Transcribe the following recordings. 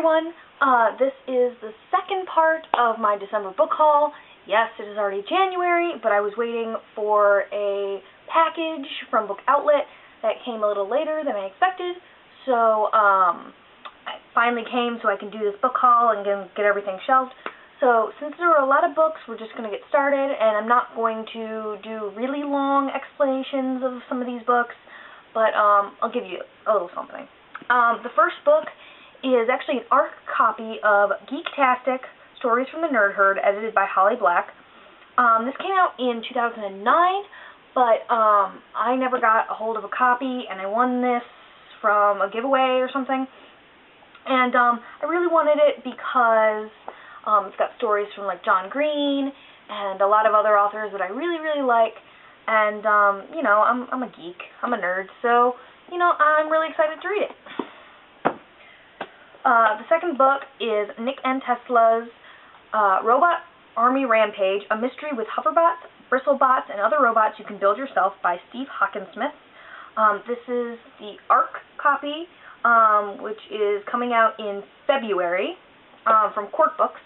everyone, this is the second part of my December book haul. Yes, it is already January, but I was waiting for a package from Book Outlet that came a little later than I expected, so it finally came so I can do this book haul and get everything shelved. So since there are a lot of books, we're just going to get started, and I'm not going to do really long explanations of some of these books, but I'll give you a little something. The first book is actually an ARC copy of Geektastic, Stories from the Nerd Herd, edited by Holly Black. This came out in 2009, but I never got a hold of a copy, and I won this from a giveaway or something. And I really wanted it because it's got stories from like John Green and a lot of other authors that I really, really like. And, you know, I'm a geek. I'm a nerd, so, you know, I'm really excited to read it. The second book is Nick and Tesla's Robot Army Rampage, a mystery with hoverbots, bristlebots, and other robots you can build yourself by Steve Hockensmith. This is the ARC copy, which is coming out in February from Court Books.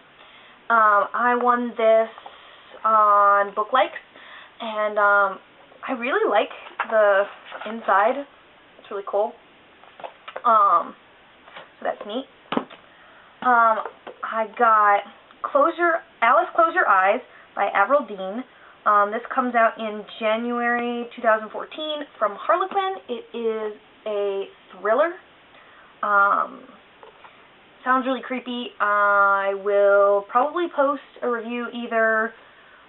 I won this on Book Likes, and I really like the inside. It's really cool. So that's neat. I got Alice Close Your Eyes by Avril Dean. This comes out in January 2014 from Harlequin. It is a thriller. Sounds really creepy. I will probably post a review either,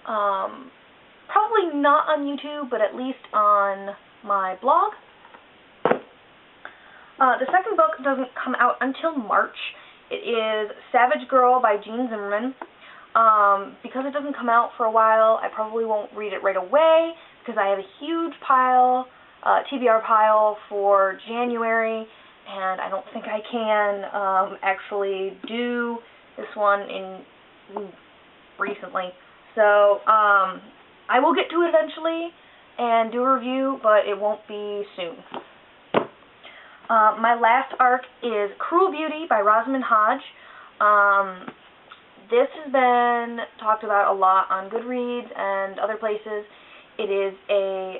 probably not on YouTube, but at least on my blog. The second book doesn't come out until March. It is Savage Girl by Jean Zimmerman. Because it doesn't come out for a while, I probably won't read it right away because I have a huge pile, TBR pile for January, and I don't think I can actually do this one recently. So I will get to it eventually and do a review, but it won't be soon. My last ARC is Cruel Beauty by Rosamund Hodge. This has been talked about a lot on Goodreads and other places. It is a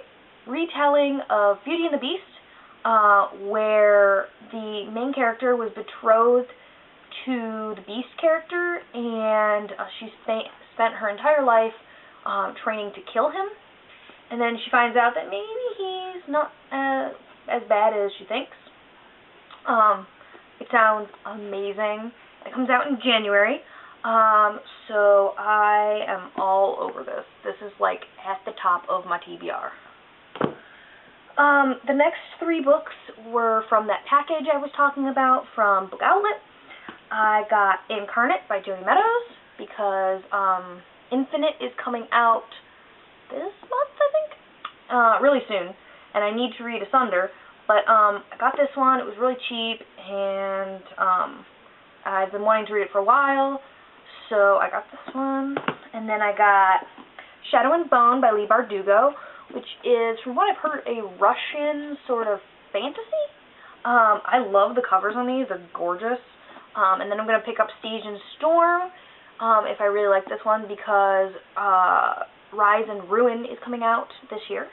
retelling of Beauty and the Beast, where the main character was betrothed to the Beast character, and she spent her entire life training to kill him. And then she finds out that maybe he's not as bad as she thinks. It sounds amazing. It comes out in January. So I am all over this. This is like at the top of my TBR. The next three books were from that package I was talking about from Book Outlet. I got Incarnate by Jodi Meadows because Infinite is coming out this month, I think, really soon, and I need to read Asunder. But I got this one. It was really cheap, and I've been wanting to read it for a while. So I got this one, and then I got Shadow and Bone by Leigh Bardugo, which is, from what I've heard, a Russian sort of fantasy. I love the covers on these; they're gorgeous. And then I'm going to pick up Siege and Storm if I really like this one, because Rise and Ruin is coming out this year.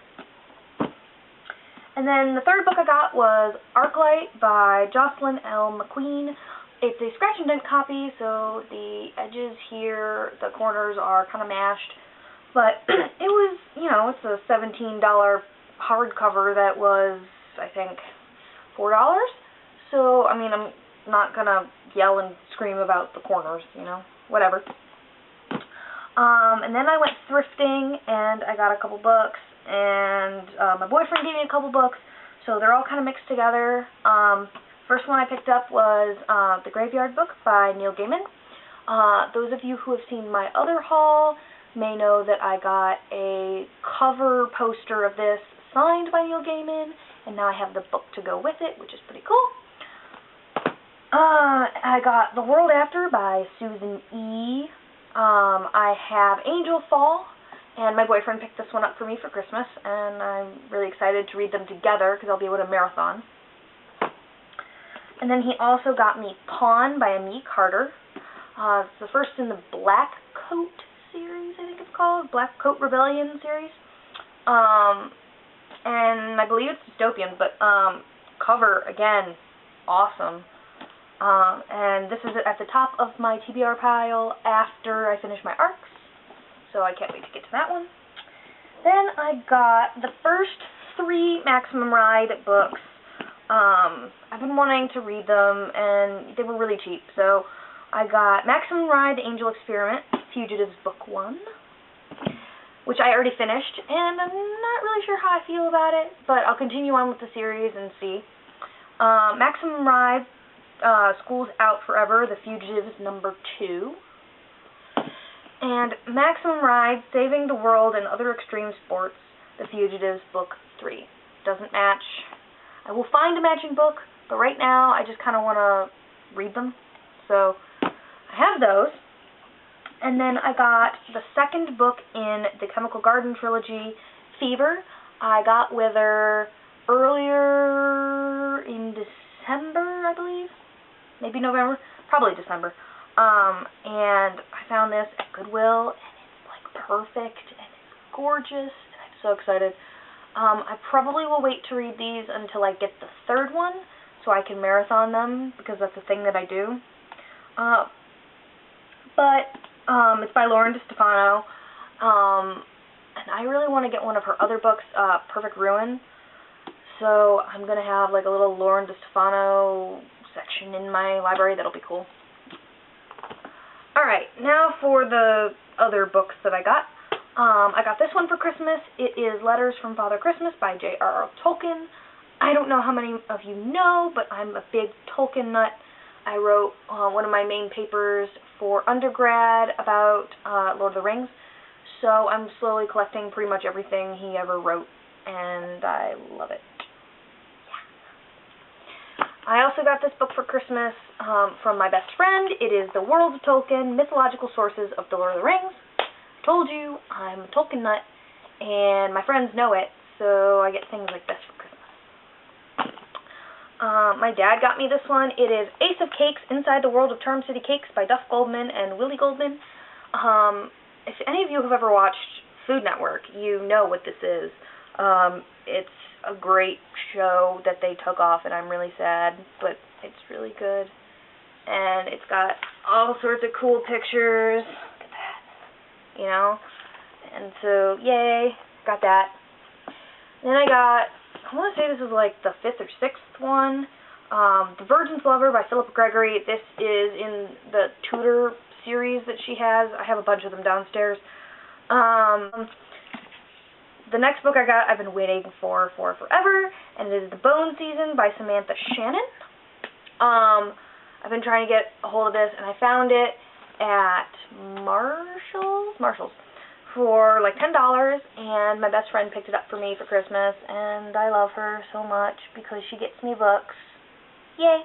And then the third book I got was Arclight by Jocelyn L. McQueen. It's a scratch and dent copy, so the edges here, the corners are kind of mashed. But it was, you know, it's a $17 hardcover that was, I think, $4. So, I mean, I'm not going to yell and scream about the corners, you know, whatever. And then I went thrifting, and I got a couple books, and my boyfriend gave me a couple books, so they're all kind of mixed together. First one I picked up was The Graveyard Book by Neil Gaiman. Those of you who have seen my other haul may know that I got a cover poster of this signed by Neil Gaiman, and now I have the book to go with it, which is pretty cool. I got The World After by Susan E. I have Angel Fall, and my boyfriend picked this one up for me for Christmas, and I'm really excited to read them together because I'll be able to marathon. And then he also got me Pawn by Amie Carter. It's the first in the Black Coat series, I think it's called. Black Coat Rebellion series. And I believe it's dystopian, but cover, again, awesome. And this is at the top of my TBR pile after I finish my arcs, so I can't wait to get to that one. Then I got the first 3 Maximum Ride books. I've been wanting to read them, and they were really cheap, so I got Maximum Ride, The Angel Experiment, Fugitives Book 1, which I already finished, and I'm not really sure how I feel about it, but I'll continue on with the series and see. Maximum Ride, School's Out Forever, The Fugitives number 2. And Maximum Ride, Saving the World and Other Extreme Sports, The Fugitives Book 3. Doesn't match. I will find a matching book, but right now I just kind of want to read them. So I have those. And then I got the second book in the Chemical Garden trilogy, Fever. I got with her earlier in December, I believe. Maybe November. Probably December. And I found this at Goodwill, and it's like perfect, and it's gorgeous, and I'm so excited. I probably will wait to read these until I get the third one, so I can marathon them, because that's a thing that I do. But it's by Lauren DeStefano, and I really want to get one of her other books, Perfect Ruin, so I'm going to have like a little Lauren DeStefano section in my library. That'll be cool. Alright, now for the other books that I got. I got this one for Christmas. It is Letters from Father Christmas by J.R.R. Tolkien. I don't know how many of you know, but I'm a big Tolkien nut. I wrote one of my main papers for undergrad about Lord of the Rings, so I'm slowly collecting pretty much everything he ever wrote, and I love it. Yeah. I also got this book for Christmas from my best friend. It is The World of Tolkien, Mythological Sources of the Lord of the Rings. I told you, I'm a Tolkien nut, and my friends know it, so I get things like this for Christmas. My dad got me this one. It is Ace of Cakes, Inside the World of Charm City Cakes by Duff Goldman and Willie Goldman. If any of you have ever watched Food Network, you know what this is. It's a great show that they took off, and I'm really sad, but it's really good. And it's got all sorts of cool pictures. Look at that. You know? And so, yay, got that. Then I got, I want to say this is like the 5th or 6th one, The Virgin's Lover by Philippa Gregory. This is in the Tudor series that she has. I have a bunch of them downstairs. The next book I got, I've been waiting for forever, and it is The Bone Season by Samantha Shannon. I've been trying to get a hold of this, and I found it at Marshall's for like $10, and my best friend picked it up for me for Christmas, and I love her so much because she gets me books. Yay!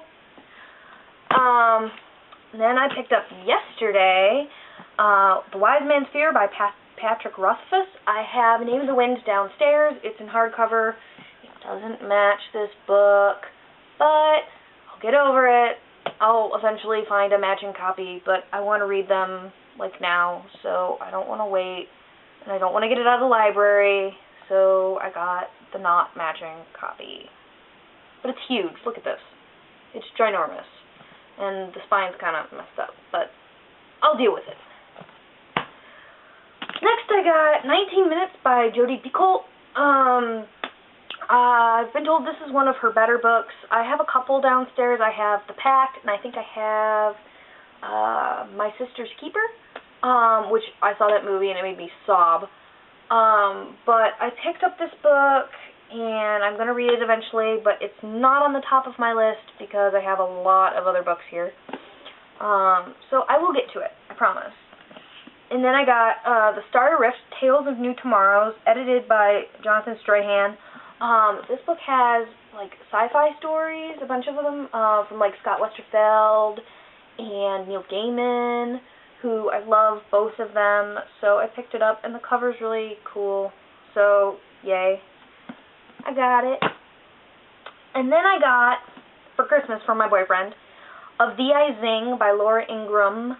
Then I picked up yesterday The Wise Man's Fear by Patrick Rothfuss. I have Name of the Wind downstairs. It's in hardcover. It doesn't match this book, but I'll get over it. I'll eventually find a matching copy, but I want to read them like now, so I don't want to wait, and I don't want to get it out of the library, so I got the not matching copy. But it's huge. Look at this. It's ginormous, and the spine's kind of messed up, but I'll deal with it. Next I got 19 Minutes by Jodi Picoult. I've been told this is one of her better books. I have a couple downstairs. I have The Pact, and I think I have My Sister's Keeper, which I saw that movie and it made me sob. But I picked up this book, and I'm going to read it eventually, but it's not on the top of my list because I have a lot of other books here. So I will get to it, I promise. And then I got The Starry Rift, Tales of New Tomorrows, edited by Jonathan Strahan. This book has, like, sci-fi stories, a bunch of them, from, like, Scott Westerfeld and Neil Gaiman, who I love both of them, so I picked it up, and the cover's really cool, so, yay. I got it. And then I got for Christmas from my boyfriend. Of Thee I Zing by Laura Ingraham.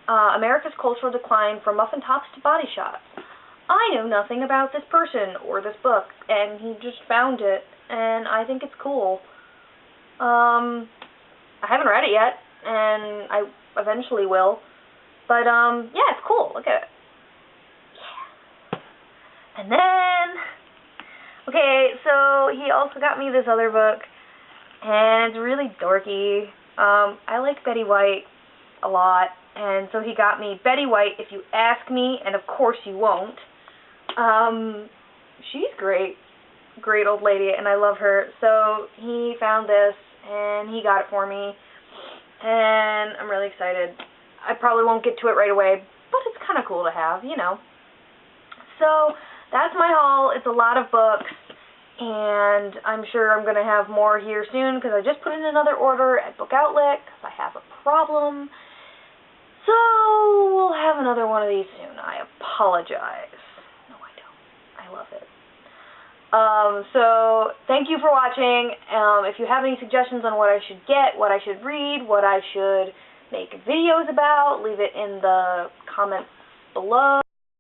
America's Cultural Decline from Muffin Tops to Body Shots. I know nothing about this person or this book, and he just found it, and I think it's cool. I haven't read it yet, and I eventually will. But, yeah, it's cool. Look at it. Yeah. And then, okay, so he also got me this other book, and it's really dorky. I like Betty White a lot, and so he got me Betty White, If You Ask Me, and of course you won't. She's great. Great old lady, and I love her. So he found this, and he got it for me, and I'm really excited. I probably won't get to it right away, but it's kind of cool to have, you know. So that's my haul. It's a lot of books, and I'm sure I'm going to have more here soon because I just put in another order at Book Outlet because I have a problem. So we'll have another one of these soon. I apologize. No, I don't. I love it. So thank you for watching. If you have any suggestions on what I should get, what I should read, what I should make videos about, leave it in the comments below.